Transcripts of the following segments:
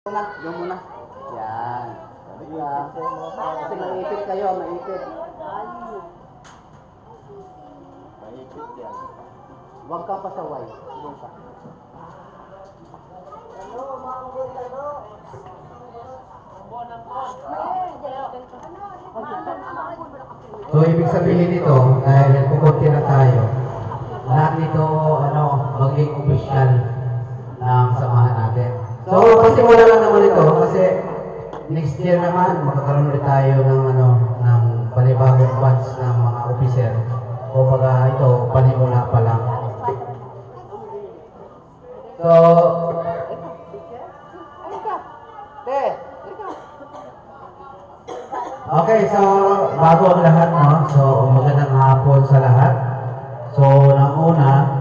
Yung muna. Yan. Sabi ka. Kasi maipit kayo, maipit. Maipit yan. Huwag ka pasaway. Huwag ka. So, ibig sabihin nito, dahil kukunti na tayo, lahat nito, maging official ng samahan natin. So, pasimula lang naman ito kasi next year naman, magkakaroon ulit tayo ng panibagong batch ng mga officer. O baga ito, panimula pa lang. So, okay, so bago ang lahat, no? So, magandang hapon sa lahat. So, nang una,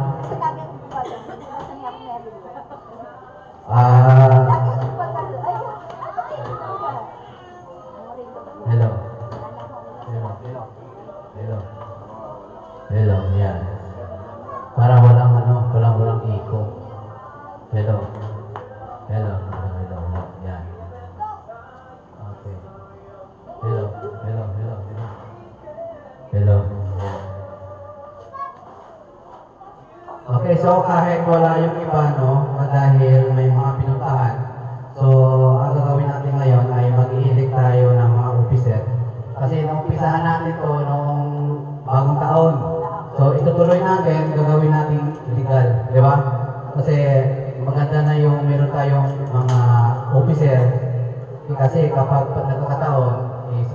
hello. Hello, yan. Para walang iko. Hello. Yan. Okay. Hello. Okay, so kahit wala yung iba, dahil may mga pinuntahan, so ang gagawin natin ngayon ay mag-i-elect tayo ng mga officer. Kasi naumpisahan natin ito noong bagong taon. So itutuloy natin, gagawin natin legal, di ba? Kasi maganda na yung meron tayong mga officer. Kasi kapag nagkakataon,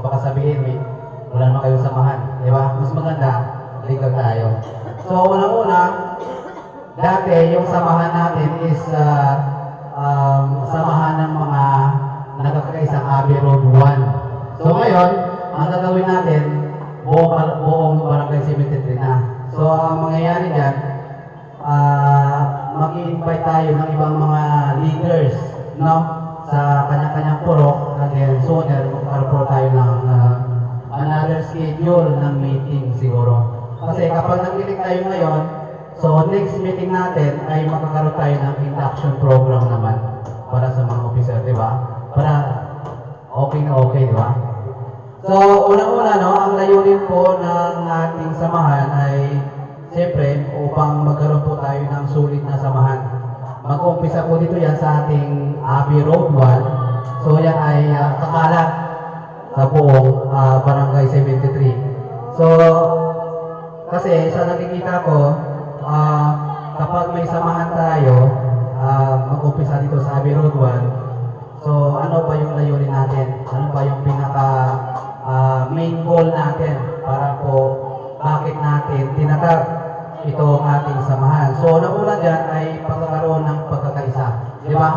baka sabihin, wala naman kayong samahan, di ba? Mas maganda, legal tayo. So unang-una, dati yung samahan natin is samahan ng mga nagkakaisang Abbey Road 1. So ngayon, ang gagawin natin, buong Barangay 73 na. So ang mangyayari dyan, mag-i-invite tayo ng ibang mga leaders, sa kanya-kanyang purok, and then sooner, magkakaroon tayo ng another schedule ng meeting siguro. Kasi kapag nag-elect tayo ngayon, so next meeting natin ay magkakaroon tayo ng induction program naman para sa mga officer, di ba? Para okay na okay, di ba? So, unang-una, ang layunin po ng ating samahan ay siyempre upang magkaroon po tayo ng sulit na samahan. Mag-umpisa po dito yan sa ating Abbey Road 1. So, yan ay kakalat sa buong Barangay 73. So, kasi sa nakikita ko, kapag may samahan tayo, mag-umpisa dito sa Abbey Road 1, so ano ba yung layunin natin? Ano ba yung pinaka main goal natin para po bakit natin tinatag ito ating samahan? So una dyan ay pagkakaroon ng pagkakaisa, di ba?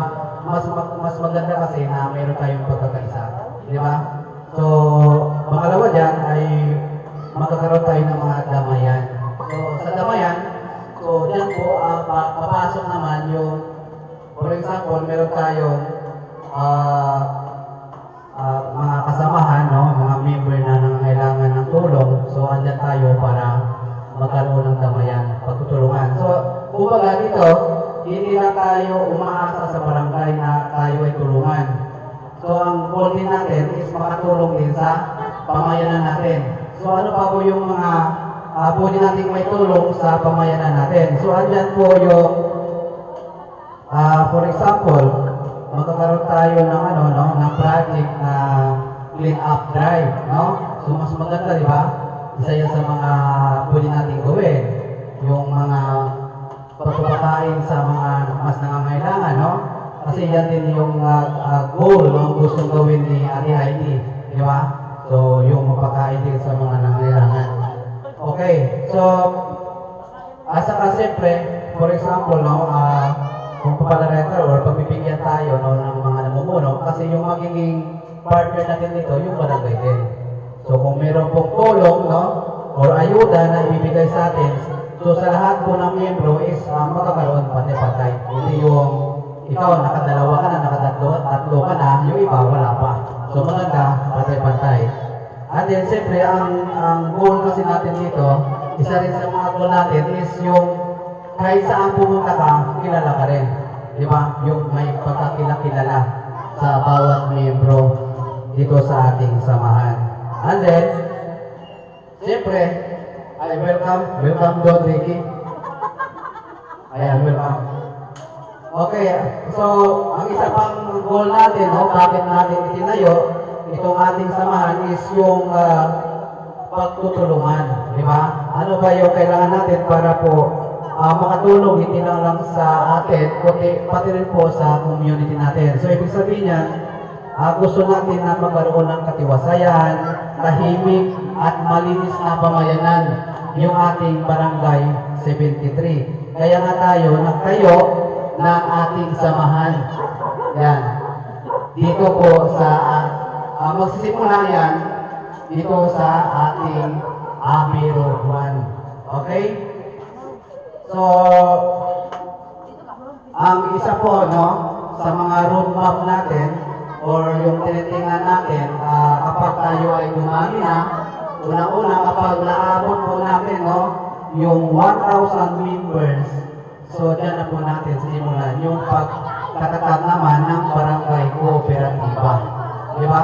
Mas maganda kasi na meron tayong pagkakaisa, di ba? So pangalawa dyan ay magkakaroon tayo ng mga damayan. So sa damayan, so dyan po papasok naman yung, for example, meron tayong mga kasamahan, mga member na nangangailangan ng tulong. So andyan tayo para magkaroon ng damayan, pagtutulungan. So kumbaga dito, hindi na tayo umaasa sa barangay na tayo ay tulungan. So ang goal din natin is makatulong din sa pamayanan natin. So ano pa po yung mga pwede natin may tulong sa pamayanan natin. So andyan po yung for example, magkakaroon tayo ng ng project na clean up drive, So mas maganda, di ba? Isa yan sa mga pwede natin gawin. Yung mga pagpapakain sa mga mas nangangailangan, Kasi yan din yung goal ng gustong gawin ni Ate Heidi, di ba? So yung mapakain din sa mga nangangailangan. Okay, so saka siyempre, for example, kung papalareta or pabibigyan tayo ng mga namumuno, kasi yung magiging partner natin dito, yung barangay din. So kung meron pong tulong, or ayuda na ibibigay sa atin, so sa lahat po ng miyembro is magkakaroon pati-patay. Hindi yung ikaw nakadalawa ka na, nakatatlo ka na, yung iba wala pa. So maganda, pati-patay. At then siyempre, ang goal kasi natin dito, isa rin sa mga goal natin is yung kahit saan pumunta ka, kilala ka rin. Di ba? Yung may pagkakilala. sa bawat miyembro dito sa ating samahan. And then, siyempre, ay welcome Don Ricky. Ayan, welcome. Okay, so ang isa pang goal natin, no, bakit natin itinayo itong ating samahan is yung pagtutulungan, di ba? Ano ba yung kailangan natin para po makatulong hindi lang sa atin, kundi pati rin po sa community natin. So ibig sabihin niyan, gusto natin na magkaroon ng katiwasayan, tahimik at malinis na pamayanan yung ating barangay 73. Kaya nga tayo nagtayo ng ating samahan. Yan. Dito po sa magsisimula yan dito sa ating Amiro 1. Okay? So, ang isa po, no, sa mga roadmap natin or yung tinitingnan natin kapag tayo ay dumami na, unang-una kapag naabot po natin, no, yung 1,000 members, so dyan na po natin simulan yung pagtatatag naman ng barangay kooperatiba. Di ba?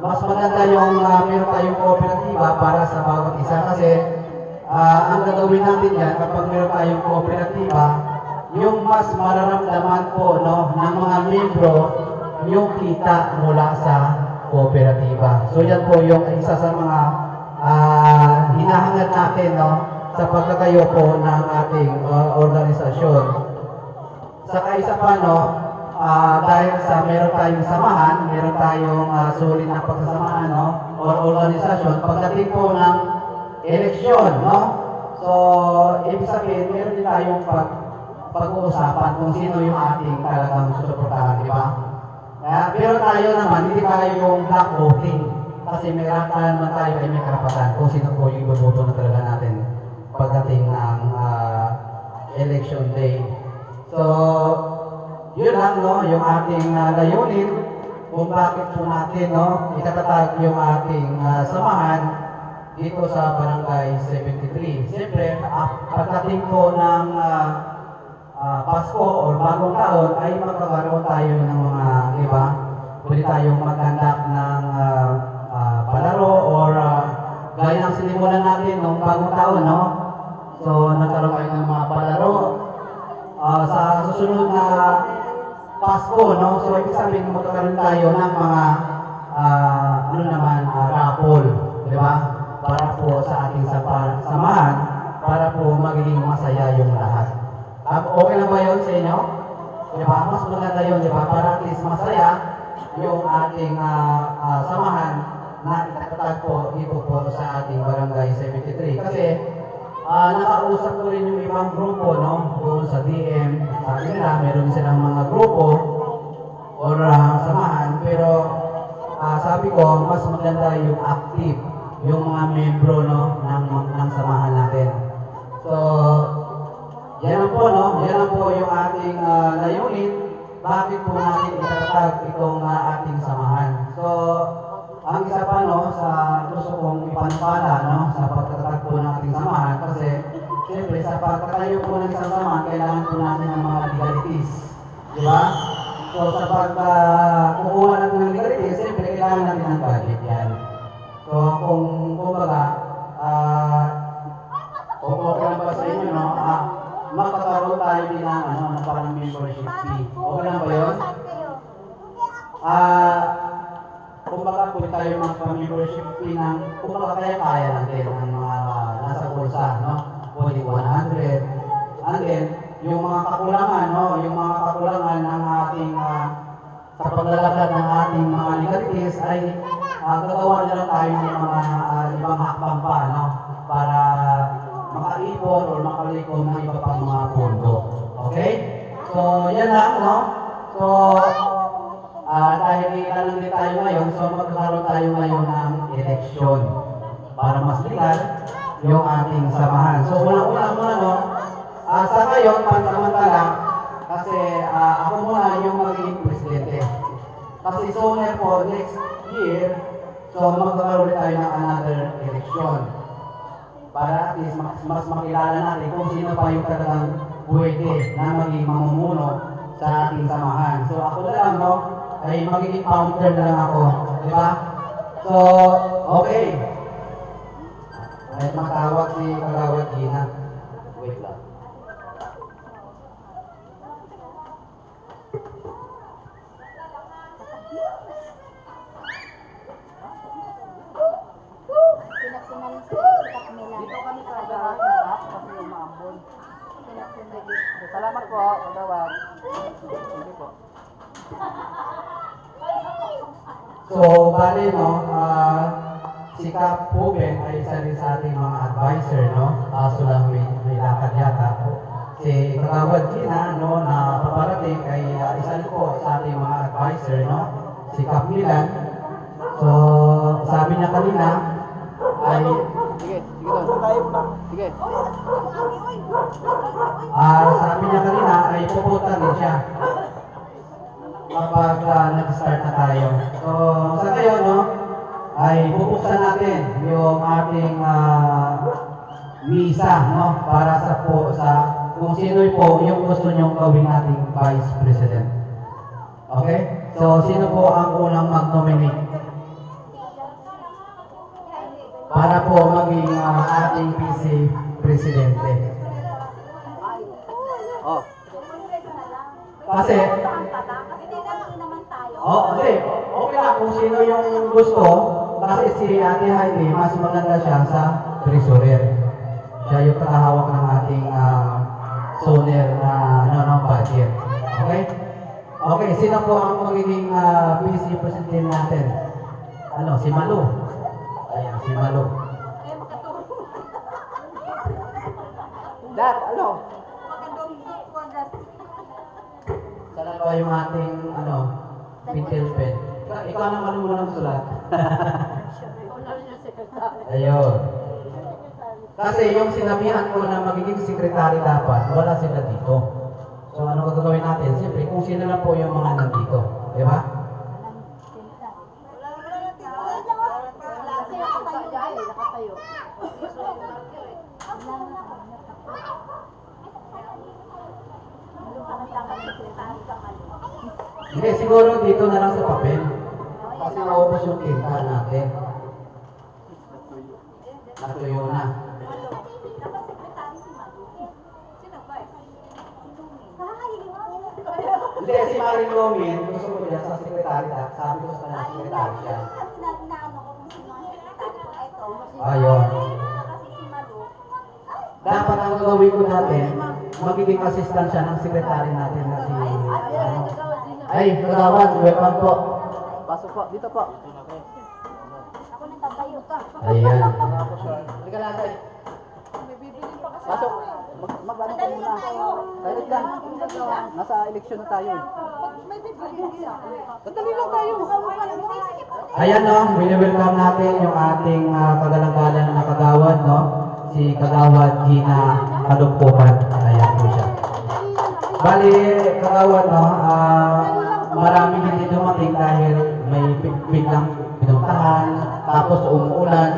Mas maganda yung meron tayong kooperatiba para sa bawat isa kasi ang gagawin natin yan kapag meron tayong kooperatiba, yung mas mararamdaman po, no, ng mga membro yung kita mula sa kooperatiba. So yan po yung isa sa mga hinahangad natin, no, sa pagkatayo po ng ating organisasyon. Saka isa pa, no, dahil sa meron tayong samahan, meron tayong sulit na pagsasamahan, no, or organisasyon, pagdating po ng eleksyon, no, so ibig sabihin, meron din tayong pag-uusapan kung sino yung ating talagang susuportahan, di ba? Pero tayo naman, hindi tayo yung black voting. Kasi meron naman tayo ay may karapatan kung sino po yung iboboto na talaga natin pagdating ng election day. So, yun lang, no, yung ating layunin kung bakit po natin, no, itatatag yung ating samahan dito sa Barangay 73. Siyempre, pagdating po ng Pasko or bagong taon ay magkakaroon tayo ng mga, di ba, pwede tayong mag-conduct ng palaro or gaya ng sinimulan natin nung bagong taon, no? So, nagkaroon tayo ng mga palaro. Sa susunod na Pasko, no? So, ibig sabihin magkakaroon tayo ng mga raffle, di ba? Para po sa ating samahan, para po magiging masaya yung lahat. Okay lang ba yun sa inyo? Di ba? Mas maganda yun, di ba? Para at least masaya yung ating samahan na itatatag po dito po sa ating Barangay 73. Kasi nakausap ko rin yung ibang grupo, no? Doon sa DM, sabi nila, meron silang mga grupo or samahan, pero sabi ko, mas maganda yung active, yung mga membro, no, ng samahan natin. So, yan lang po, no? Yan lang po yung ating layunin. Bakit po natin itatatag itong ating samahan? So, ang isa pa, no, sa gusto kong ipanpala, no, sa pagtatatag po ng ating samahan, kasi siyempre sa pagtatayo po ng isang samahan, kailangan po natin ng mga legalities. Di ba? So, sa pagkukuha natin ng legalities, siyempre kailangan natin ng budget yan. So, kung kumbaga, kung okay lang ba sa inyo, no, magkakaroon tayo din ng parang membership fee. Okay lang ba yun? Kumbaga pwede tayo magpa-membership fee ng, kumbaga kaya-kaya natin ng mga nasa bulsa, no? Pwede 100. And then, yung mga kakulangan, no? Yung mga kakulangan ng ating, sa paglalakad ng ating mga legalities ay gagawa na lang tayo ng mga ibang hakbang pa, no? Para makaipon o makalikom ng iba pang mga pondo. Okay? So, yan lang, no? So, dahil ilan din tayo ngayon, so magkakaroon tayo ngayon ng eleksyon para mas legal yung ating samahan. So, unang-una muna, no? Sa ngayon, pansamantala, kasi ako muna yung magiging presidente. Kasi so po, next year, so magkakaroon tayo ng another election. Para at least mas makilala natin kung sino pa yung talagang pwede na maging mamumuno sa ating samahan. So ako na lang, no, ay magiging founder na lang ako. Di ba? So, okay. Ay, matawag si Kagawad Gina. Wait lang. Pinagpinalan sa sikat nila. Dito kami sa Kagawad na kasi umaambon. Salamat po, Kagawad. Sige po. So, bali, no, si Kap Ruben ay isa rin sa ating mga advisor, no? Kaso lang may lakad yata. Si Kagawad Gina, no, na paparating ay isa rin po sa ating mga advisor, no? Si Kap Milan. So, sabi niya kanina, ay, Sige, sige doon. Sige. sabi niya kanina ay pupunta din siya kapag nag-start na tayo. So, sa ngayon, no, ay bubuksan natin yung ating visa, no, para sa kung sino po yung gusto nyong gawin nating Vice President. Okay? So, sino po ang unang mag-nominate? Para po maging ating PC Presidente. Oh. Kasi, hindi. Okay lang kung sino yung gusto. Kasi si Ate Heidi, mas maganda siya sa treasurer. Siya yung nakahawak ng ating zoner ng budget. Okay? Okay, sino po ang magiging PC President natin? Ano, si Malu. Ayan, si Malu. Dad, ano? Sana ba yung ating, pintel pen? Ikaw na marunong sulat. Ayun. Kasi yung sinabihan ko na magiging sekretary dapat, wala sila dito. So ano gagawin natin? Siyempre, kung sino lang po yung mga nandito. Di ba? Nakatayo. Hindi, siguro dito na lang sa papel. Kasi naubos yung tinta natin. Natuyo na. Dapat sekretary si Malu. Sino ba? Hindi, si Maring Lomin, gusto ko niya sa sekretary na. Sabi ko sa kanya, sekretary siya. Naano ko kung sino ang sekretary ko. Ito. Ayun. Kasi si Malu. Dapat ang gagawin ko natin, magiging assistant siya ng sekretary natin na si... Ay, Kagawad, welcome po. Pasok po, dito po. Ako nagtatayo ka. Ayan. Halika na, Tay. Pasok. Mag-ano ka muna. Silent lang. Nasa eleksyon na tayo. Sandali lang tayo. Ayan no, wini-welcome natin yung ating kagalang-galang na kagawad, no? Si Kagawad Gina Kalugpuman. Ayan po siya. Bali, kagawad, no? Maraming hindi dumating dahil may biglang pinuntahan, tapos umuulan.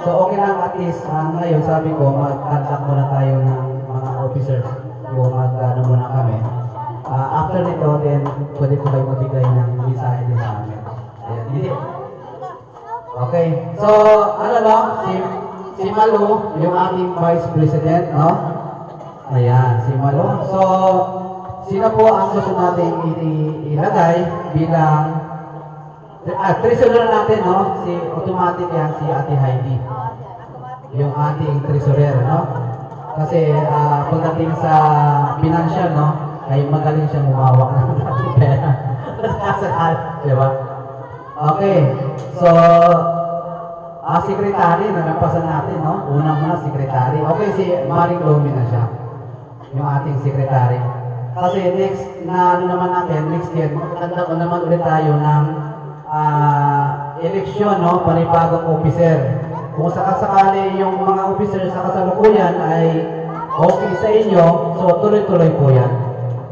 So okay lang at least ngayon sabi ko mag-contact muna tayo ng mga officers. Yung mag-ano muna kami. After nito, then pwede ko kayo magbigay ng mensahe din sa amin. Ayan, hindi. Okay. So, ano no? Si Malu, yung ating Vice President, no? Ayan, si Malu. So, sino po ang gusto natin ilagay bilang treasurer natin, no? Si automatic yan, si Ate Heidi. Yung ating treasurer, no? Kasi pagdating sa financial, no? Ay magaling siyang umawak ng ating pera. Di ba? Okay. So, secretary, nalampasan natin, no? Unang-una, secretary. Okay, si Maring Lomi na siya. Yung ating secretary. Kasi next na ano naman natin, next year, magkakanda ko naman ulit tayo ng eleksyon, no? Panibagong officer. Kung sakasakali yung mga officer sa kasalukuyan ay okay sa inyo, so tuloy-tuloy po yan.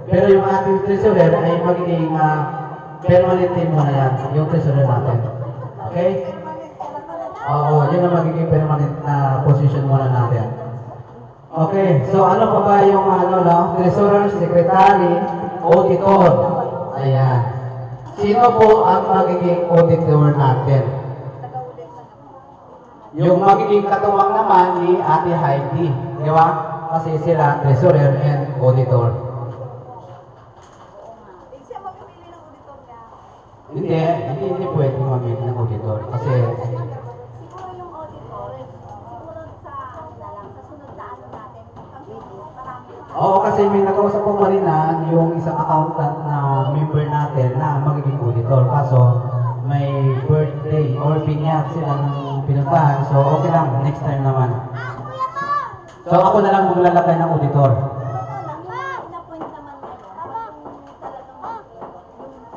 Pero yung ating treasurer ay magiging permanent muna yan, yung treasurer natin. Okay? Oo, yun ang magiging permanent na position muna natin. Okay, so ano pa ba yung treasurer, secretary, auditor? Ayan. Si sino po ang magiging auditor natin? Yung magiging katuwang naman ni Ate Heidi, di ba? Kasi sila treasurer and auditor. Siya mamimili ng auditor niya. Hindi pwede mamili ng auditor. Kasi, Siguro yung auditor, siguro sa ano na lang, sa sunod na ano natin, pag-video, marami. oo, kasi may nakausap ko pa rin na yung isang accountant na member natin na magiging auditor. Kaso, may birthday or binyag sila ng pinuntahan. So, okay lang. Next time naman. So, ako na lang maglalagay ng auditor. Lang, yung in-appoint naman ngayon, yung talagang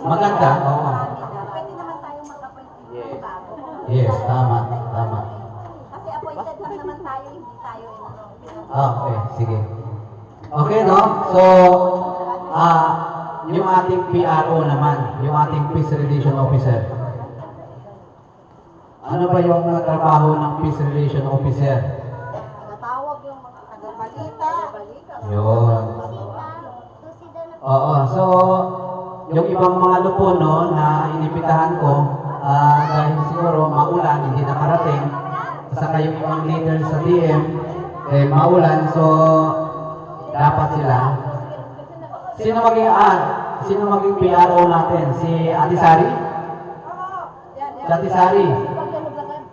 Maganda, oo. marami na. Pwede naman tayo mag-appoint ng bago. Yes, tama. Tama. Kasi appointed lang naman tayo, hindi tayo Okay, sige. Okay, no? So, yung ating PRO naman, yung ating Peace Relation Officer. Ano ba yung trabaho ng Peace Relation Officer? Natawag yung mga taga-balita. Yun. Oo, so, yung ibang mga lupon, no, na inipitahan ko, dahil siguro maulan, hindi nakarating, saka yung ibang leaders sa DM, maulan, so, dapat sila. Sino maging PRO natin? Si Ate Sari? Si Ate Sari.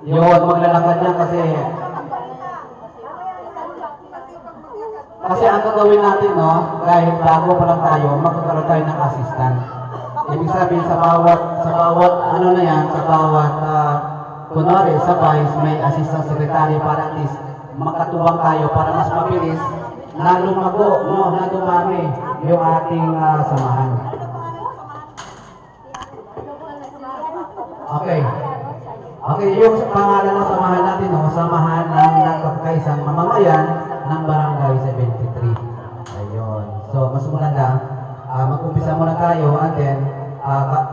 Yun, maglalakad yan kasi ang gagawin natin, no, dahil bago pa lang tayo, magkakaroon tayo ng assistant. Ibig sabihin sa bawat ano na yan, sa bawat kunwari sa vice may assistant secretary para at least makatuwang tayo para mas mabilis na lumago, no, na dumami yung ating samahan. Okay. Okay, yung pangalan ng samahan natin, no, samahan ng nagkakaisang mamamayan ng Barangay 73. Ayun. So, mas maganda, mag-umpisa muna tayo and then,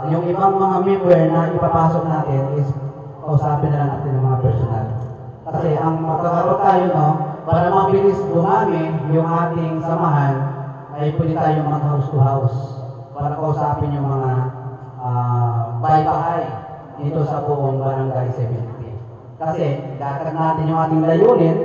yung ibang mga member na ipapasok natin is kausapin na lang natin ng mga personal. Kasi ang magkakaroon tayo, no, para mabilis dumami yung ating samahan, ay pwede tayong mag-house to house para kausapin yung mga bahay-bahay dito sa buong Barangay 73. Kasi datag natin yung ating layunin,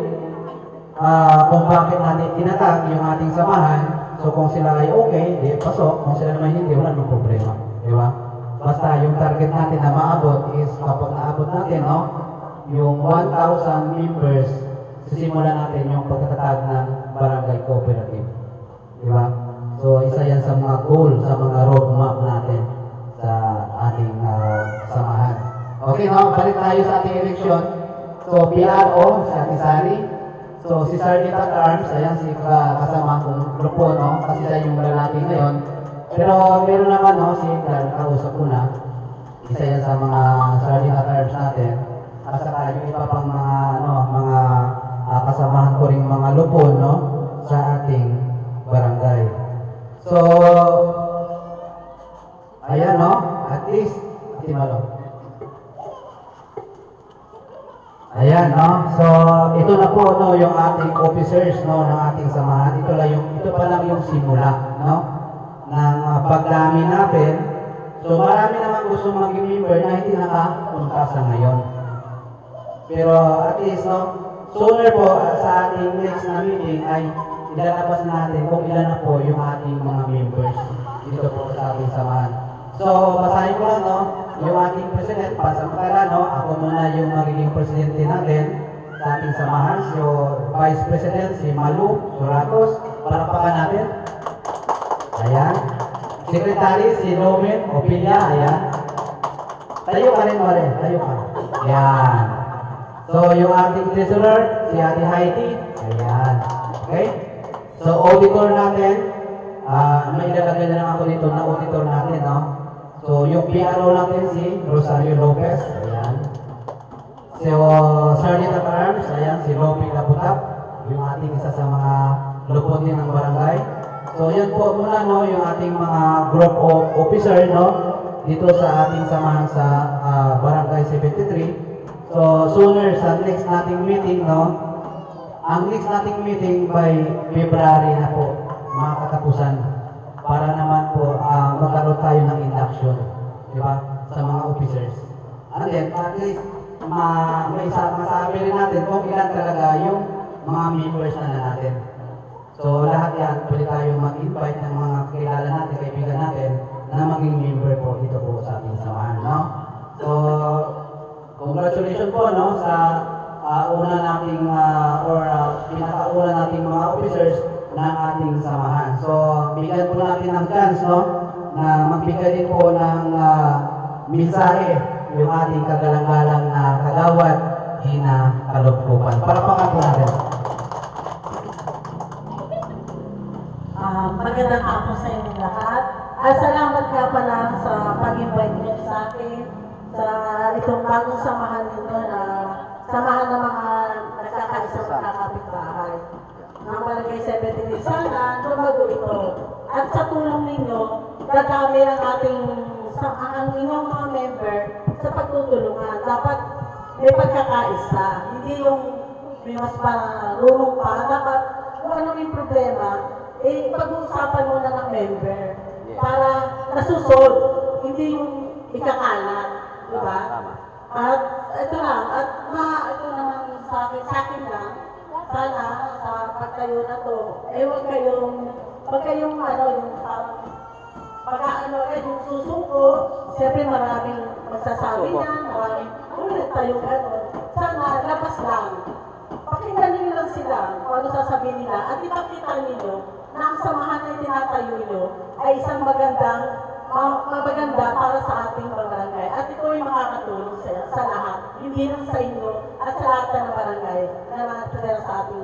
kung bakit natin tinatag yung ating samahan. So kung sila ay okay, di pasok. Kung sila naman hindi, wala nang problema. Di ba? Basta yung target natin na maabot is kapag naabot natin, no, yung 1,000 members, sisimulan natin yung pagtatatag ng barangay cooperative. Di ba? So isa yan sa mga goal, sa mga roadmap natin sa ating samahan. Okay, no? Balik tayo sa ating eleksyon. So PRO, si Ate Sari. So si Sergeant at Arms, ayan si kasama kong grupo, no? Kasi siya yung lalaki ngayon. Pero meron naman, no, si Clark, kausap ko na. Isa yan sa mga Sergeant at Arms natin. At saka yung iba pang mga kasamahan ko ring mga lupon, no, sa ating barangay. So, ayan, no, at least, Timalo. Ayan, no, so, ito na po, no, yung ating officers, no, ng ating samahan. Ito pa lang yung simula, no, ng pagdami natin. So, marami naman gusto maging member na hindi nakapunta sa ngayon. Pero at least, no, sooner po sa ating next na meeting ay ilalabas natin kung ilan na po yung ating mga members dito po sa ating samahan. So, basahin ko lang, no, yung ating president, pasamantala, no, ako muna yung magiging presidente natin sa ating samahan. So, vice president, si Malu Suratos, palakpakan natin. Ayan. Secretary, si Roman Opilia, ayan. Tayo ka rin, Mare, tayo ka. Ayan. So, yung ating treasurer, si Ate Heidi. Ayan. Okay? So, auditor natin, may ilalagay na lang ako dito na auditor natin, no? So, yung PRO natin, si Rosario Lopez. Ayan. So, Sergeant at Arms, ayan, si Lopi Labutap. Yung ating isa sa mga lupon din ng barangay. So, yan po muna, no, yung ating mga group officer, no? Dito sa ating samahan sa Barangay 73. So, sooner sa next nating meeting, no? Ang next nating meeting by February na po, mga katapusan. Para naman po magkaroon tayo ng induction. di ba? Sa mga officers. And then, at least, masabi rin natin kung ilan talaga yung mga members na natin. So, lahat yan, pwede tayo mag-invite ng mga kilala natin, kaibigan natin, na maging member po dito po sa ating samahan, no? So, congratulations po, no, sa una nating, pinakauna nating mga officers ng ating samahan. So, bigyan po natin ng chance, no, na magbigay din po ng mensahe yung ating kagalang-galang na kagawad, Gina Kalugkupan. Palakpakan po natin. Magandang hapon sa inyong lahat. Salamat ka pala sa pag-invite niyo sa akin sa itong bagong samahan ninyo na samahan ng mga nagkakaisa sa kapitbahay ng Barangay 73. Sana lumago ito. At sa tulong ninyo, dadami ang ang inyong mga member sa pagtutulungan. Dapat may pagkakaisa. Hindi yung may mas marunong pa. Dapat kung ano yung problema, pag-uusapan muna ng member para nasusod, hindi yung ikakalat, di ba? At ito lang, ito naman sa akin lang, sana sa pagtayo na to, huwag kayong yung yung susuko, siyempre maraming magsasabi niyan, maraming ulit tayo gano'n. Sana labas lang. Pakinggan niyo lang sila kung ano sasabihin nila at ipakita niyo na ang samahan na tinatayo niyo ay isang maganda para sa ating barangay. At ito ay makakatulong sa lahat, hindi lang sa inyo at sa lahat ng barangay na natitira sa ating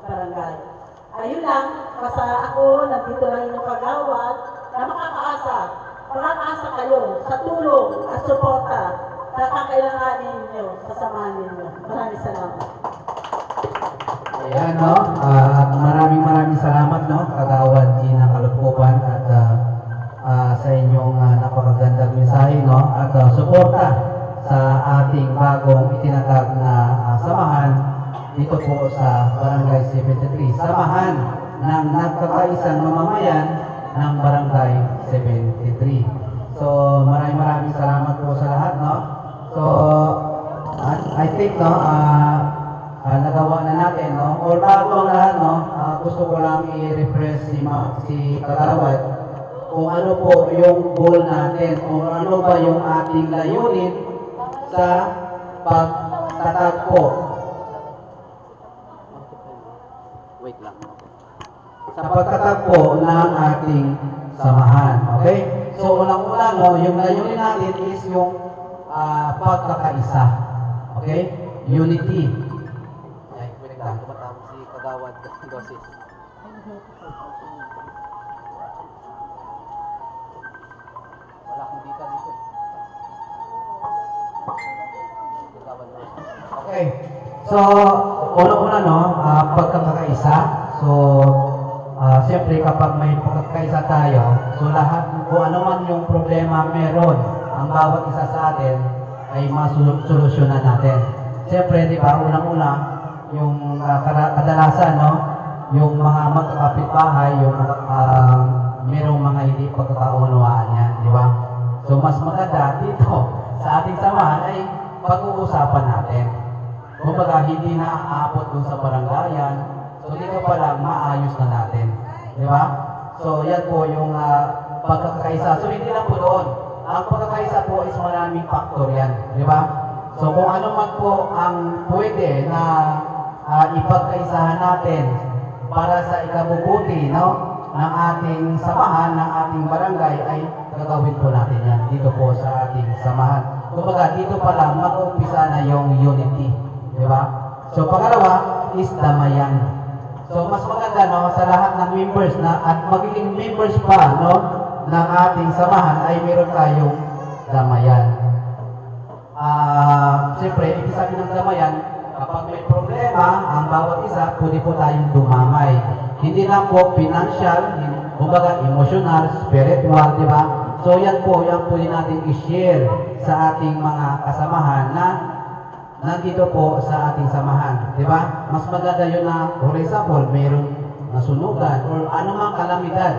barangay. Ayun lang, basta ako, nandito lang yung kagawad na makakaasa kayo sa tulong at suporta na kakailanganin ninyo sa samahan ninyo. Maraming salamat. Ayan, no? Maraming salamat, no? Kagawad Gina Kalugkupan at sa inyong napakagandang mensahe, no? At suporta sa ating bagong itinatag na samahan dito po sa Barangay 73. Samahan ng nagkakaisang mamamayan ng Barangay 73. So, maraming salamat po sa lahat, no? So, I think, no, nagawa na natin, no? Or bago ang lahat, no, gusto ko lang i-refresh si Kagawad kung ano po yung goal natin, kung ano ba yung ating layunin sa pagtatagpo. Wait lang. Sa pagtatagpo ng ating samahan. Okay? So, unang-una, no, yung layunin natin is yung pagkakaisa. Okay? Unity. Wait lang. Tumatawag si Kagawad Dosis. Wala akong dita dito. Okay. So, una-una, no, pagkakaisa. So, siyempre kapag may pagkakaisa tayo, so lahat, kung ano man yung problema meron, ang bawat isa sa atin ay masolusyonan natin. Siyempre, di ba, unang-una, yung kadalasan, no, yung mga magkakapitbahay, yung merong mga hindi pagkakaunawaan yan, di ba? So, mas maganda dito sa ating samahan ay pag-uusapan natin. Kumbaga, hindi na aabot dun sa barangayan. So, dito pa lang, maayos na natin. Di ba? So, yan po yung pagkakaisa. So, hindi lang po doon. Ang pagkakaisa po is maraming faktor yan. Di ba? So, kung ano man po ang pwede na ipagkaisahan natin para sa ikabubuti, no, ng ating samahan, ng ating barangay, ay gagawin po natin yan dito po sa ating samahan. Kumbaga, dito pa lang, mag-umpisa na yung unity. Di ba? So, pangalawa is damayan. So, mas maganda, no, sa lahat ng members na at magiging members pa, no, ng ating samahan ay meron tayong damayan. Siyempre, ibig sabihin ng damayan, kapag may problema, ang bawat isa, pwede po tayong dumamay. Hindi lang po financial, kumbaga emotional, spiritual, di ba? So, yan po, yan pwede natin i-share sa ating mga kasamahan na nandito po sa ating samahan, di ba? Mas maganda yun na, for example, mayroong nasunugan or anumang kalamidad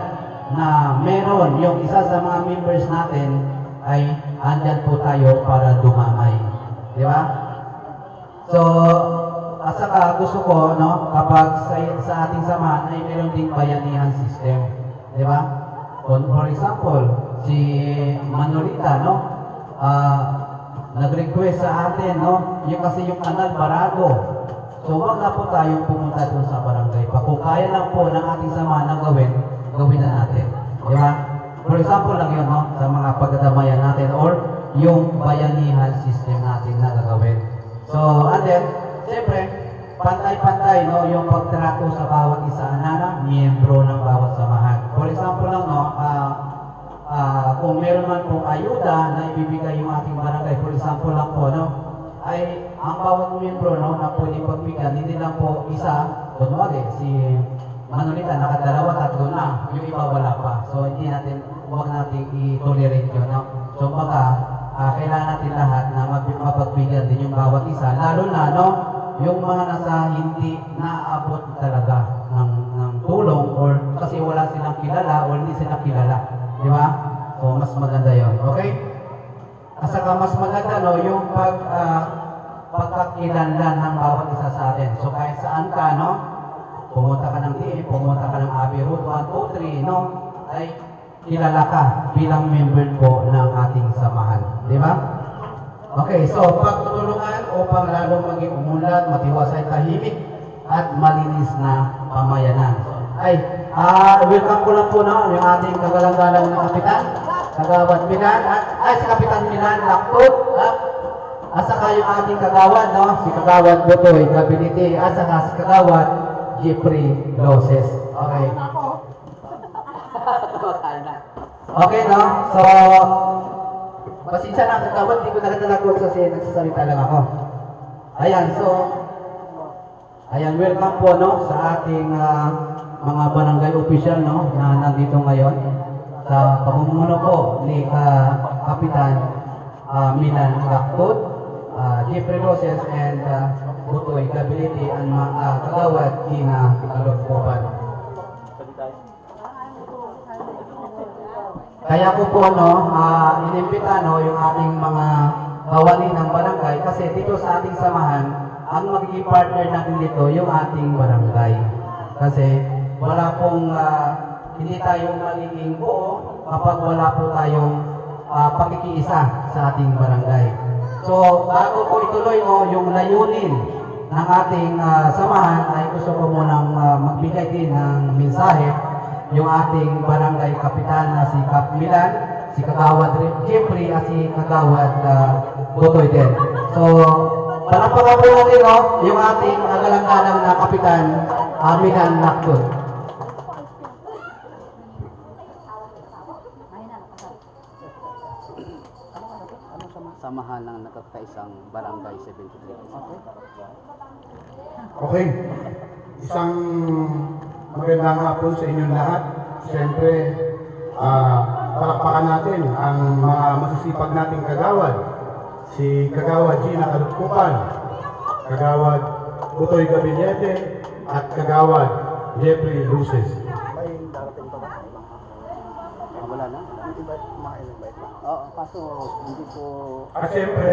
na meron yung isa sa mga members natin ay andyan po tayo para dumamay. Di ba? So, at saka gusto ko, no, kapag sa ating samahan ay meron ding bayanihan system. Di ba? For example, si Manolita, no, nag-request sa atin, no, yung kasi yung kanal barado. So, wag na po tayong pumunta doon sa barangay pa. Kung kaya lang po ng ating samahan na gawin na natin. Di ba? For example lang yun, no, sa mga pagdadamayan natin or yung bayanihan system natin na gagawin. So, and then, siyempre, pantay-pantay, no, yung pagtrato sa bawat isa na miyembro ng bawat samahan. For example lang, no, kung meron man pong ayuda na ibibigay yung ating barangay, for example lang po, no, ay ang bawat miyembro, no, na pwede pagbigyan, hindi lang po isa, kunwari, si Manolita, nakadalawa, tatlo na, yung iba wala pa. So, hindi natin, huwag natin i-tolerate yun, no. So, baka, kailangan natin lahat na mapagbigyan din yung bawat isa, lalo na, no, yung mga nasa hindi naabot talaga ng tulong or kasi wala silang kilala or hindi sila kilala. Di ba? So, mas maganda yon. Okay? At saka mas maganda, no, yung pagkakilanlan ng bawat isa sa atin. So, kahit saan ka, no, pumunta ka ng DA, pumunta ka ng Abbey Road 1, 2, 3, no, ay kilala ka bilang member po ng ating samahan. Di ba? Okay, so pagtutulungan upang lalo maging umunlad, matiwasay, tahimik, at malinis na pamayanan. Ay, welcome ko lang po na yung ating kagalang-galang na kapitan, Kagawad Milan, si Kapitan Milan Laktot, at saka yung ating kagawad, no, si Kagawad Butoy Gabinete, at saka si Kagawad Jeffrey Loses. Okay. Okay, no? So, pasensya na, kagawad, hindi ko nagtatalagod kasi nagsasalita lang ako. Ayan, so, ayan, welcome po, no, sa ating mga barangay official, no, na nandito ngayon sa pamumuno po ni Kapitan Milan Laktot, Jeffrey Loses, and Butoy Gabinete, ang mga kagawad Gina Kalugpoban. Kaya ko po, no, inimbita, no, yung ating mga kawani ng barangay kasi dito sa ating samahan, ang magiging partner natin dito yung ating barangay. Kasi wala pong, hindi tayo magiging buo kapag wala po tayong pakikiisa sa ating barangay. So, bago ko ituloy, no, yung layunin ng ating samahan ay gusto ko munang magbigay din ng mensahe yung ating barangay kapitan na si Kap Milan, si Kagawad Jeffrey, at si Kagawad Butoy din. So, palakpakan po natin, no, yung ating agalang-galang na kapitan Milan Laktot. Samahan ng nagkakaisang barangay 73. Okay. Okay. Isang magandang hapon sa inyong lahat. Siyempre, palakpakan natin ang mga masisipag nating kagawad. Si Kagawad Gina Kalugpoban, Kagawad Butoy Gabinete, at Kagawad Jeffrey Loses. Wala na? Oo, kaso hindi ko... At siyempre,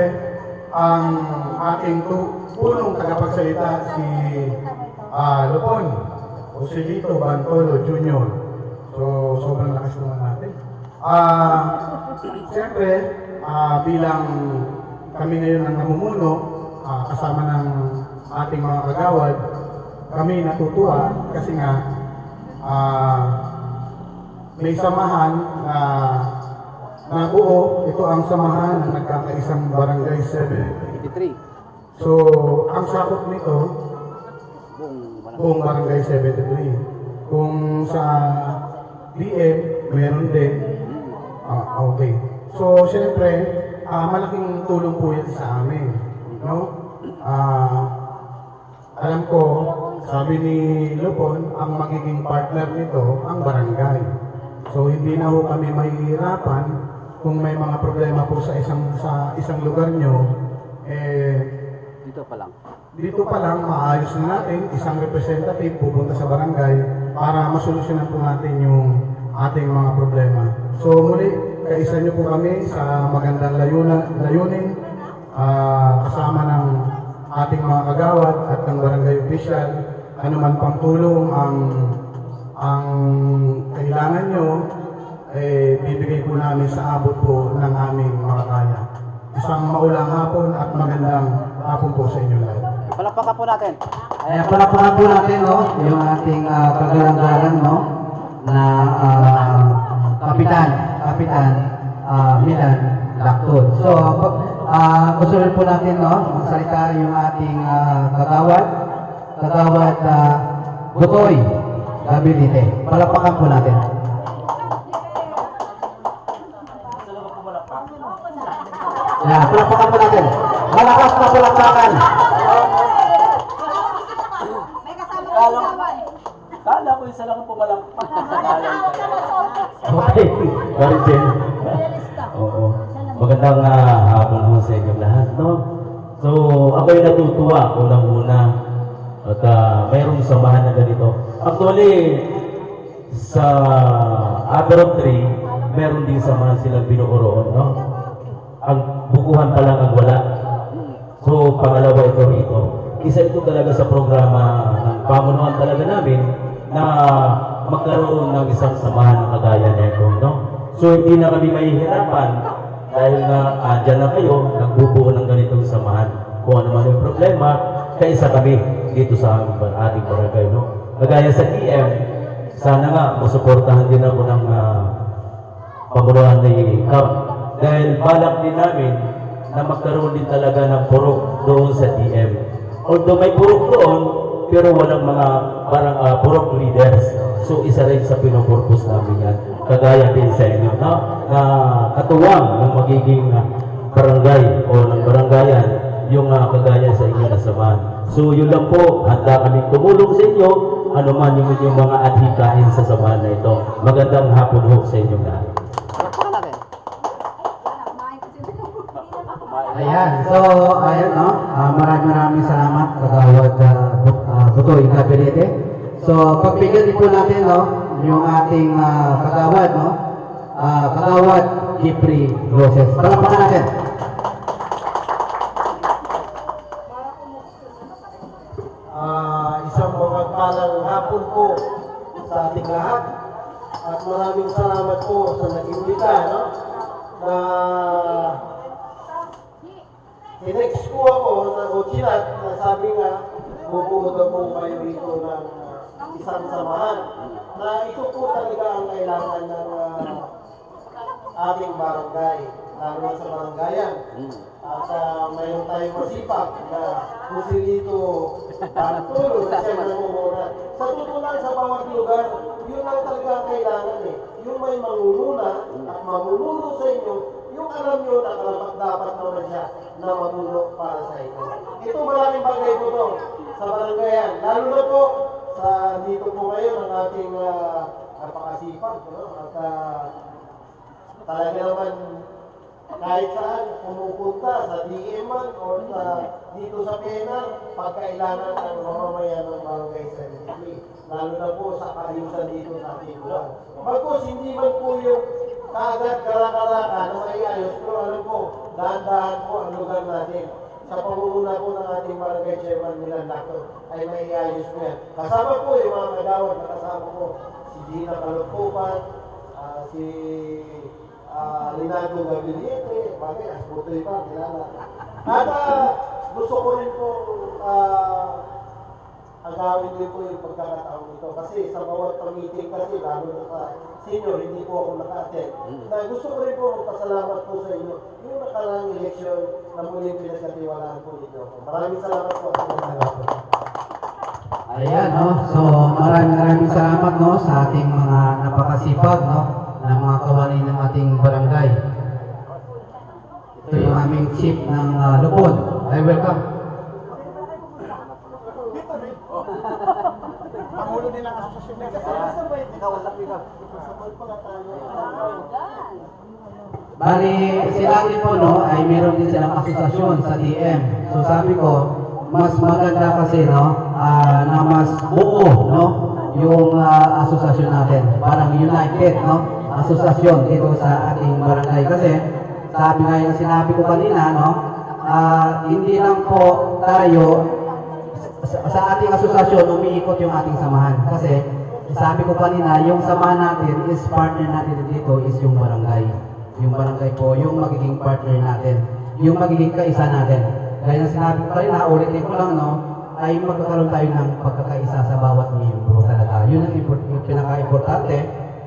ang ating punong tagapagsalita si Lupon Joselito Bantolo Jr. So, sobrang lakas naman natin. Siyempre, bilang kami ngayon ang namumuno, kasama ng ating mga kagawad, kami natutuwa kasi nga may samahan na buo. Ito ang samahan ng nagkakaisang barangay 83. So, ang sakop nito, buong barangay 73. Kung sa DM, meron din. Okay. So, syempre, malaking tulong po yan sa amin. No? Alam ko, sabi ni Lupon, ang magiging partner nito, ang barangay. So, hindi na ho kami mahihirapan kung may mga problema po sa isang lugar nyo, Dito pa lang. dito pa lang maayos na natin, isang representative pupunta sa barangay para masolusyonan po natin yung ating mga problema. So muli, kaisa niyo po kami sa magandang layunin, kasama ng ating mga kagawad at ng barangay official. Ano man pang tulong ang kailangan nyo, bibigay po namin sa abot po ng aming mga kaya. Isang maulang hapon at magandang hapon po sa inyo lahat. Palakpakan po natin. Ayan, palakpakan po natin, no, yung ating kagalang-galang, no, na Kapitan Milan Lactod. So, gusto rin po natin, no, magsalita yung ating kagawad Butoy Gabilite. Palakpakan po natin. Yan, palakpakan po natin. Malakas na palakpakan. May kasama ko kawan. Kala ko isa lang pumalakpak. Okay, Garden. Oo. Magandang hapon ho sa inyong lahat, no? So, ako'y natutuwa unang-una at mayroong samahan na ganito. Actually, sa Aberron 3, meron din samahan silang binuoroon, no? Ang bukuhan pa lang ang wala. So, pangalawa ito rito. Isa ito talaga sa programa ng pamunuan talaga namin na magkaroon ng isang samahan ng kagaya nito, no? So, hindi na kami mahihirapan dahil nga dyan na kayo, nagbubuo ng ganitong samahan. Kung ano man yung problema, kaisa kami dito sa ating barangay, no? Kagaya sa DM, sana nga masuportahan din ako ng pamunuan ni Cap. Dahil balak din namin na magkaroon din talaga ng purok doon sa DM. Although may purok doon, pero walang mga parang purok leaders. So isa rin sa pinopurpose namin yan. Kagaya din sa inyo, no? Na katuwang ng magiging barangay o ng barangayan yung kagaya sa inyo na samahan. So yun lang po, handa kami tumulong sa inyo, ano man yung inyong mga adhikain sa samahan na ito. Magandang hapon ho sa inyong lahat. Palakpakan natin. Ayan, so, ayan, no, maraming salamat, kagawad Butoy Gabilite. So, pagbigyan din po natin, no, yung ating kagawad, no, kagawad Jeffrey Roses. Palakpakan natin. Isang mapagpalang hapon po sa ating lahat at maraming salamat po sa nag-imbita, no? Na tinext ko ako o chinat na sabi nga bubuo daw po kayo rito ng isang samahan na ito po talaga ang kailangan ng ating barangay, lalo na sa barangayan. At mayroon tayong masipag na kung si Lito Pantulo na siya namumuna. Sa totoo lang sa bawat lugar, yun lang talaga ang kailangan eh. Yung may mangunguna at mamumuno sa inyo, yung alam nyo na dapat naman siya na mamuno para sa inyo. Ito maraming bagay po to sa barangayan. Lalo na po sa dito po ngayon ang ating napakasipag. No? At talaga naman kahit saan pumupunta sa DM man o sa dito sa PENA pagkailangan ng mamamayan ng barangay Cemetery. Lalo na po sa kaayusan dito sa ating lugar. Bagkus hindi man po yung kaagad kalaka-laka na maiayos, pero alam po, dahan-dahan po ang lugar natin. Sa pangunguna po ng ating barangay chairman Milan Lactod ay maiayos po yan. Kasama po yung mga kagawad na kasama po si Gina Kalupupan, si Linado Gabilite, bagay, Butoy pa, kilala. At gusto ko rin po agawin din po yung pagkakataon nito. Kasi sa bawat pang-meeting kasi, lalo na sa senior, hindi po ako naka-attend. Na gusto ko rin po magpasalamat po sa inyo yung nakarang eleksyon na muling pinagkatiwalaan po ninyo. Maraming salamat po. Ayan, no, so maraming salamat, no, sa ating mga napakasipag, no, na mga kawani ng ating barangay. Ito yung aming chief ng Lupon. Ay, welcome. Pangulo din ang asosasyon na kasama. Bali, sila din po, no, ay meron din silang asosasyon sa DM. So sabi ko, mas maganda kasi, no, na mas buo, no, yung asosasyon natin. Parang united, no, asosasyon dito sa ating barangay. Kasi sabi nga yung sinabi ko kanina, no, hindi lang po tayo sa ating asosasyon umiikot yung ating samahan. Kasi sabi ko kanina, yung samahan natin is partner natin dito is yung barangay. Yung barangay po, yung magiging partner natin, yung magiging kaisa natin. Gaya ng sinabi ko kanina, ulitin ko lang, no, ay magkakaroon tayo ng pagkakaisa sa bawat miyembro talaga. Yun ang yung pinaka-importante.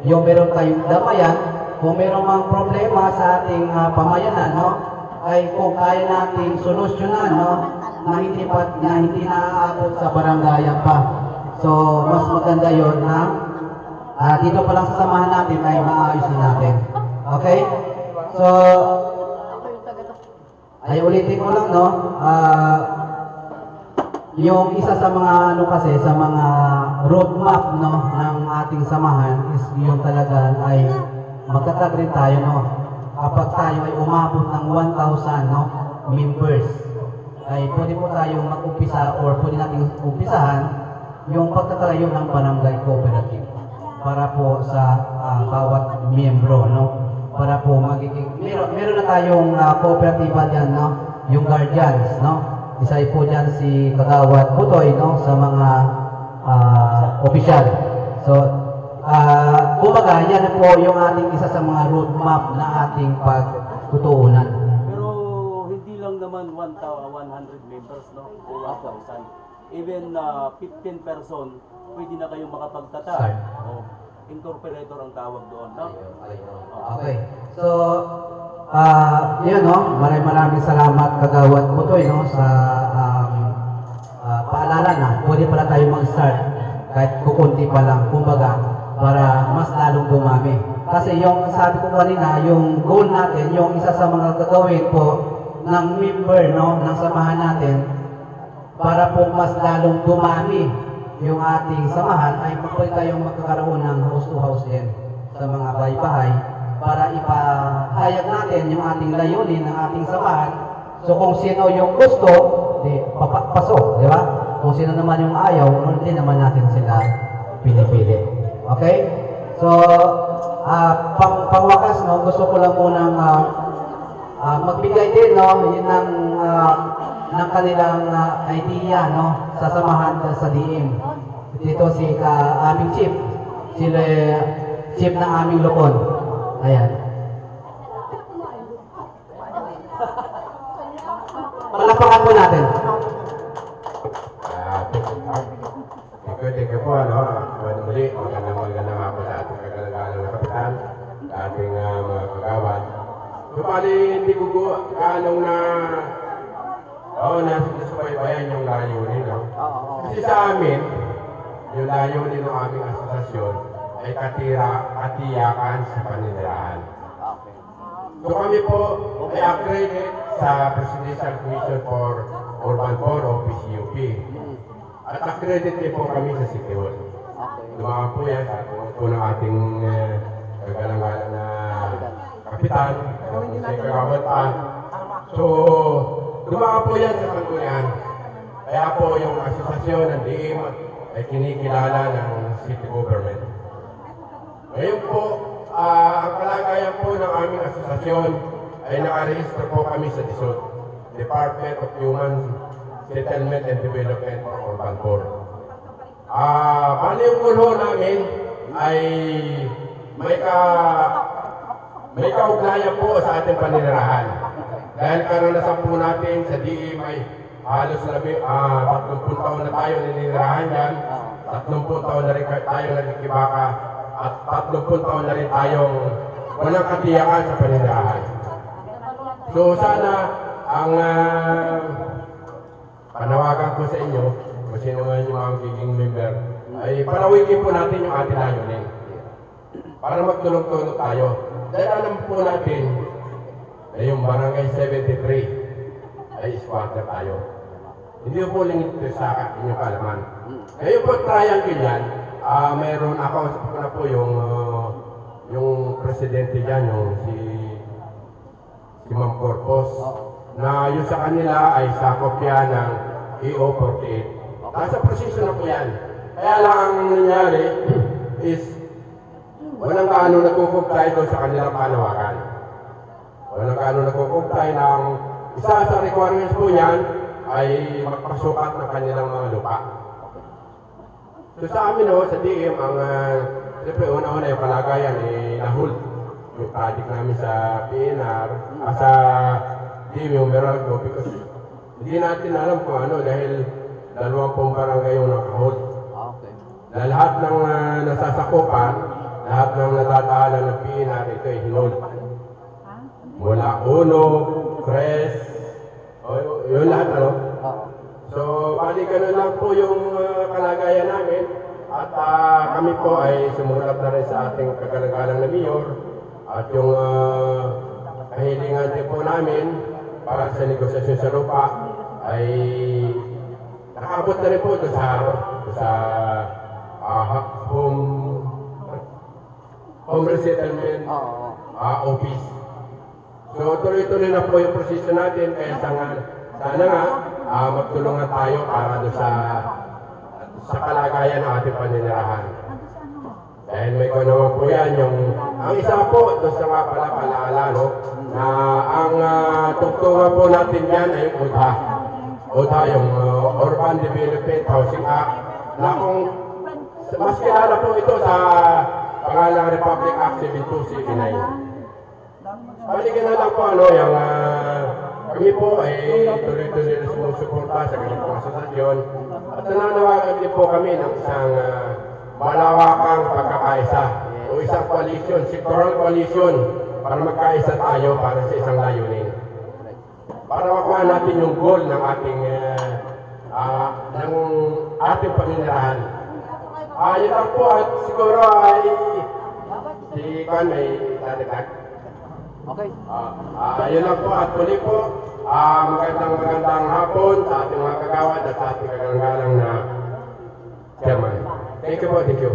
Yung meron tayong damayan, kung meron mang problema sa ating pamayanan, no, ay kung kaya nating solusyonan, no, na hindi naaabot sa barangayan pa. So, mas maganda yon na dito pa lang sa samahan natin ay maayos na natin. Okay? So, ay ulitin ko lang, no, yung isa sa mga ano kasi sa mga roadmap, no, ng ating samahan is yung talaga ay magtatag rin tayo, no, kapag tayo ay umabot ng 1,000, no, members, ay pwede po tayong mag-umpisa or pwede natin umpisahan yung pagtatayo ng barangay cooperative para po sa bawat miyembro, no, para po magiging meron na tayong cooperative diyan, no, yung guardians, no. Isa po dyan si Kagawad Butoy, no, sa mga opisyal. So, kumbaga, yan po yung ating isa sa mga roadmap na ating pagtutuunan. Pero hindi lang naman 100 members, no? O 1,000. Even 15 person, pwede na kayong makapagtata. Start. O, incorporator ang tawag doon, no? Okay. So, yun, no, maraming salamat Kagawad Butoy, no, sa paalala na pwede pala tayo mag-start kahit kukunti pa lang, kumbaga, para mas lalong dumami. Kasi yung sabi ko kanina, yung goal natin, yung isa sa mga gagawin po ng member, no, ng samahan natin, para po mas lalong dumami yung ating samahan, ay pwede tayong magkakaroon ng house to house din sa mga bahay-bahay para ipahayag natin yung ating layunin ng ating samahan. So kung sino yung gusto, di pasok, di ba? Kung sino naman yung ayaw, hindi naman natin sila pinipili. Okay? So, pangwakas, no, gusto ko lang munang magbigay din, no, yun ng kanilang idea, no, sa samahan sa DIM. Dito si aming chief, sila chief ng aming Lupon. Ayan. Palapakan po natin. Thank you po, ano, muli, magandang hapon sa ating kagalagalan ng kapitan, sa ating mga kagawad. So, pali, hindi ko anong nasubaybayan yung layunin, no? Kasi sa amin, yung layunin ng aming asosasyon ay katiyakan sa paninirahan. So kami po ay accredited sa Presidential Commission for Urban Poor o PCUP. At accredited din po kami sa City Hall. Lumakan po yan sa po ng ating kagalang-galang na kapitan, si Kagawad pa. So, lumakan po yan sa Sanggunian. Kaya po yung asosasyon ng DIM ay kinikilala ng city government. Ngayon po, ang kalagayan po ng aming asosasyon ay nakarehistro po kami sa DSUD, Department of Human Settlement and Development for Urban Poor. Bali yung goal namin ay may kaugnayan po sa ating paninirahan. Dahil karanasan po natin sa DIM ay halos 30 taon na tayo naninirahan yan, 30 taon na rin tayo nagkikibaka, at 30 taon na rin tayong walang katiyakan sa paninirahan. So sana ang panawagan ko sa inyo, kung sino man yung mga magiging member, ay panawikin po natin yung ating layunin para magtulong-tulong tayo. Dahil alam po natin na yung barangay 73 ay squatter tayo. Hindi po lingit sa inyong kalaman. Ngayon po triangle yan, mayroon ako na po yung presidente dyan, yung si Ma'am Corpus, na yung sa kanila ay sakop yan ng EO48. Nasa prosesyo na po yan. Kaya lang ang nangyari is walang gaano nagkukumply doon sa kanilang panawagan. Walang gaano nagkukumply ng isa sa requirements po yan ay magpasukat ng kanilang mga lupa. So sa amin sa DM, ang siyempre una-una yung kalagayan na-hold yung project namin sa PNR, sa DM yung Meralco, because hindi natin alam kung ano dahil 20 barangay yung naka-hold. Okay. Na lahat ng nasasakupan, lahat ng natatahanan ng PNR, ito ay hinold. Mula Uno, Cres, yun lahat ano. So, bali ganun lang po yung kalagayan namin. At kami po ay sumulat na rin sa ating kagalagalang na mayor. At yung kahilingan din po namin para sa negosasyon sa lupa ay nakaabot na rin po ito sa home resettlement office. So tuloy-tuloy na po yung proseso natin kaya sana nga magtulungan tayo para doon sa kalagayan ng ating paninirahan. Dahil may ko naman po yan ang isa po doon sa mga pala no, na ang tugtungan po natin yan ay UDHA. UDHA yung Urban Development Housing Act na kung mas kilala po ito sa pangalang Republic Act 7279. Balikan na lang po yung kami po ay tuloy-tuloy na sumusuporta sa ganitong asosasyon at nananawagan din po kami ng isang malawakang pagkakaisa o isang coalition, sectoral coalition para magkaisa tayo para sa isang layunin. Para makuha natin yung goal ng ating paninirahan. Yun lang po at siguro ay si Kwan may dadagdag. Okay. Yun lang po at muli po, magandang hapon sa ating mga kagawad at sa ating kagalang na chairman. Thank you po, thank you.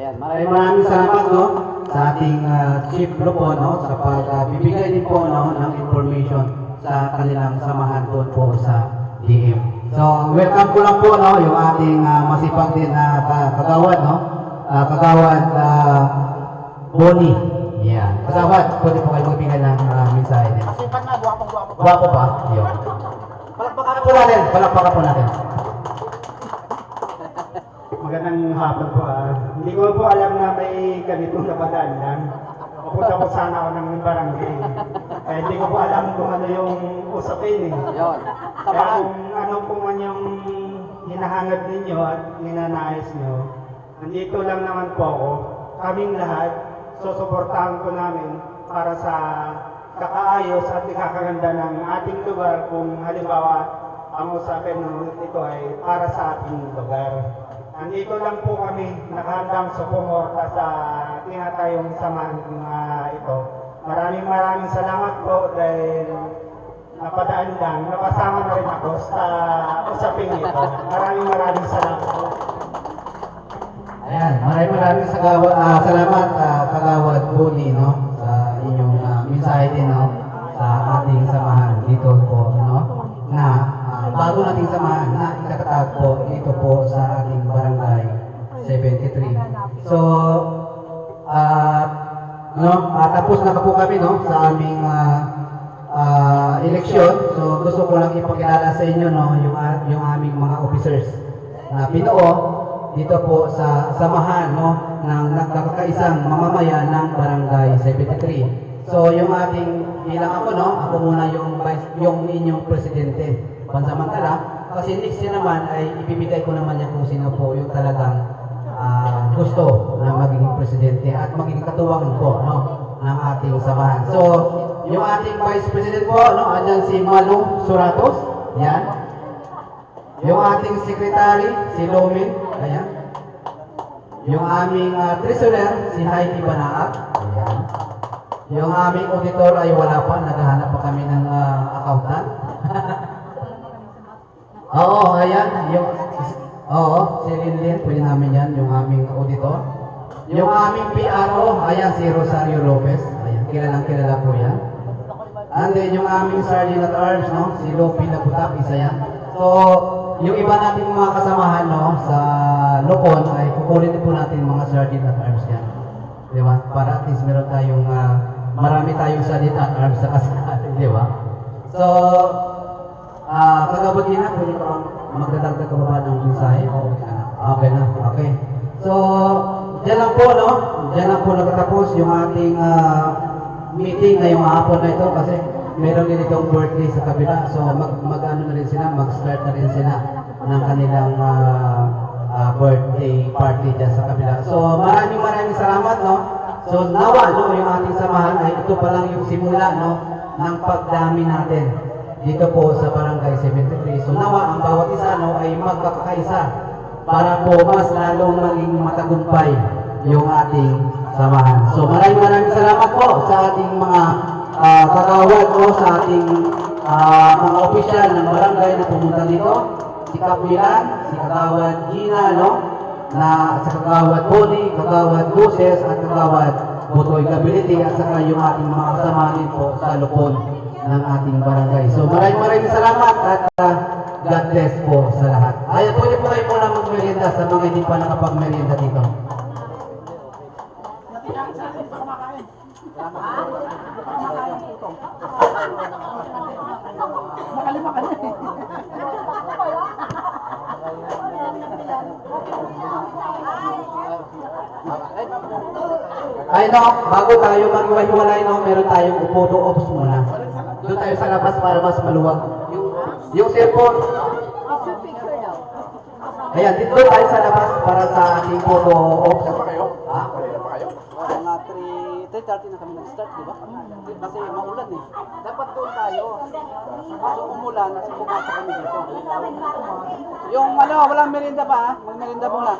Ayan, Maraming salamat no sa ating Chief Lupon no sa pagbibigay din po no ng information sa kanilang samahan doon po sa DM. So welcome po lang po no yung ating masipag din na kagawad no. Kagawad Bonnie. Yan. Kagawad, pwede po kayo magbigay ng mensahe din. Masipan na, guwapong-guwapo pa. Guwapo pa? Yun. Palakpakan po natin. Palakpakan po natin. Magandang hapon po. Hindi ko po alam na may ganitong napadaan lang. Pupunta po sana ako ng barangay. Kaya hindi ko po alam kung ano yung usapin eh. Yun. Kaya Samahan. kung ano po man yung hinahangad ninyo at ninanais nyo, nandito lang naman po ako. Kaming lahat, susuportahan ko namin para sa kakaayos at ikakaganda ng ating lugar kung halimbawa ang usapin ng ito ay para sa ating lugar. Nandito lang po kami nakahandang sumuporta sa tinatayong samahan ito. Maraming salamat po dahil napadaan lang, napasama na rin ako sa usapin ito. Maraming salamat po. Ayan, maraming salamat Kagawad Bonnie no sa inyong mensahe din no sa ating samahan dito po no na bago nating samahan na ikatatag po dito po sa ating barangay 73. So tapos na po kami no sa aming eleksyon. So gusto ko lang ipakilala sa inyo no yung aming mga officers na binuo dito po sa samahan no ng nagkakaisang mamamayan ng barangay 73. So yung ating bilang ako no, ako muna yung inyong presidente pansamantala kasi next year naman ay ibibigay ko naman yan kung sino po yung talagang gusto na magiging presidente at magiging katuwang po no ng ating samahan. So yung ating vice president po no, andyan si Malu Suratos, yan. Yung ating secretary, si Lomin, ayan. Yung aming treasurer, si Heidi Banaag, ayan. Yung aming auditor ay wala pa, naghahanap pa kami ng accountant. Oo, ayan. Si Linlin, pwede namin yan, yung aming auditor. Yung aming PRO, ayan, si Rosario Lopez, ayan, kilala po yan. And then yung aming Sergeant at Arms, no, si Lopi Labutak, isa yan. So, yung iba nating mga kasamahan no, sa Lupon ay kukunin po natin mga Sergeant at Arms yan. Di ba? Para at least meron tayong, marami tayong salita at arms sa kasal. Di ba? So, kagabot din na, pwede pa magdadagdag ka ba ng mensahe? Okay na, okay. So, dyan lang po, no? Dyan lang po nagtatapos yung ating meeting ngayong hapon na ito kasi meron din itong birthday sa kabila. So, mag-ano na rin sila, mag-start na rin sila ng kanilang birthday party dyan sa kabila. So, maraming salamat, no? So, nawa, no, yung ating samahan ay ito pa lang yung simula, no, ng pagdami natin dito po sa Barangay 73. So, nawa, ang bawat isa, no, ay magkakaisa para po mas lalong maging matagumpay yung ating samahan. So, maraming salamat po sa ating mga kagawad, no, sa ating mga opisyal ng barangay na pumunta dito. Si Kapilan, si Kagawad Gina, no? Na sa Kagawad Bonnie, Kagawad Luces, at Kagawad Butoy Gability, at saka yung ating mga kasama din po sa lupon ng ating barangay. So maraming salamat at God bless po sa lahat. Ay, pwede po kayo muna magmerienda sa mga hindi pa nakapagmerienda dito. Ay no, bago tayo maghiwa-hiwalay, no, meron tayong photo ops muna. Doon tayo sa labas para mas maluwag. Yung cellphone. Ayan, dito tayo sa labas para sa ating photo ops. Ha? Mga 3:30 na kami nag-start, di ba? Kasi maulan eh. Dapat doon tayo. Kaso umulan, kasi bumasa kami dito. Yung walang merienda pa, ha? Mag-merienda muna.